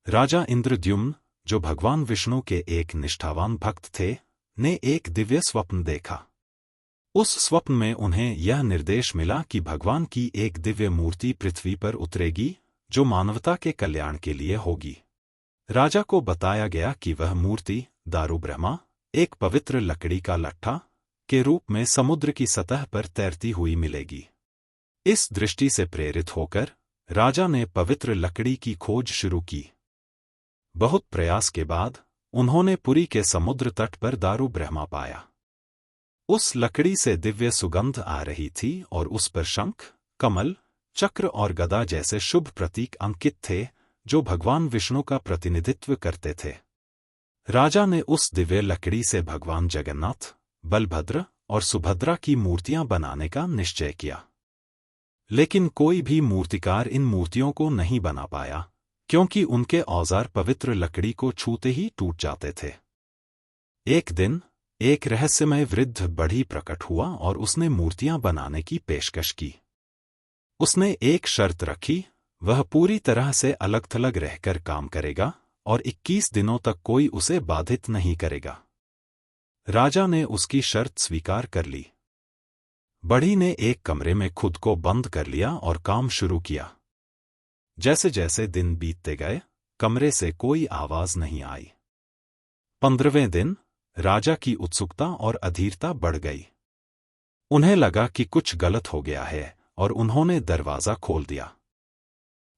राजा इंद्रद्युम्न, जो भगवान विष्णु के एक निष्ठावान भक्त थे, ने एक दिव्य स्वप्न देखा। उस स्वप्न में उन्हें यह निर्देश मिला कि भगवान की एक दिव्य मूर्ति पृथ्वी पर उतरेगी, जो मानवता के कल्याण के लिए होगी। राजा को बताया गया कि वह मूर्ति दारुब्रह्मा, एक पवित्र लकड़ी का लट्ठा के रूप में समुद्र की सतह पर तैरती हुई मिलेगी। इस दृष्टि से प्रेरित होकर राजा ने पवित्र लकड़ी की खोज शुरू की। बहुत प्रयास के बाद उन्होंने पुरी के समुद्र तट पर दारुब्रह्मा पाया। उस लकड़ी से दिव्य सुगंध आ रही थी और उस पर शंख, कमल, चक्र और गदा जैसे शुभ प्रतीक अंकित थे, जो भगवान विष्णु का प्रतिनिधित्व करते थे। राजा ने उस दिव्य लकड़ी से भगवान जगन्नाथ, बलभद्र और सुभद्रा की मूर्तियां बनाने का निश्चय किया। लेकिन कोई भी मूर्तिकार इन मूर्तियों को नहीं बना पाया, क्योंकि उनके औजार पवित्र लकड़ी को छूते ही टूट जाते थे। एक दिन एक रहस्यमय वृद्ध बढ़ी प्रकट हुआ और उसने मूर्तियां बनाने की पेशकश की। उसने एक शर्त रखी, वह पूरी तरह से अलग-थलग रहकर काम करेगा और 21 दिनों तक कोई उसे बाधित नहीं करेगा। राजा ने उसकी शर्त स्वीकार कर ली। बढ़ी ने एक कमरे में खुद को बंद कर लिया और काम शुरू किया। जैसे जैसे दिन बीतते गए, कमरे से कोई आवाज नहीं आई। 15वें दिन राजा की उत्सुकता और अधीरता बढ़ गई। उन्हें लगा कि कुछ गलत हो गया है और उन्होंने दरवाजा खोल दिया।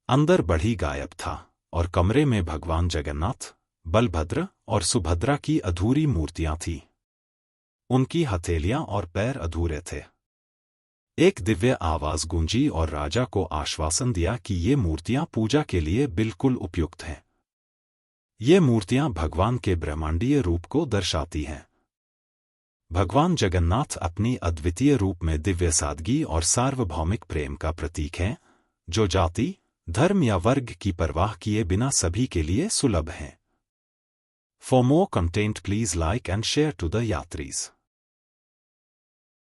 अंदर बढ़ी गायब था और कमरे में भगवान जगन्नाथ, बलभद्र और सुभद्रा की अधूरी मूर्तियां थीं। उनकी हथेलियां और पैर अधूरे थे। एक दिव्य आवाज गूंजी और राजा को आश्वासन दिया कि ये मूर्तियां पूजा के लिए बिल्कुल उपयुक्त हैं। ये मूर्तियां भगवान के ब्रह्मांडीय रूप को दर्शाती हैं। भगवान जगन्नाथ अपनी अद्वितीय रूप में दिव्य सादगी और सार्वभौमिक प्रेम का प्रतीक हैं, जो जाति, धर्म या वर्ग की परवाह किए बिना सभी के लिए सुलभ हैं। For more content please like and share to the yatris.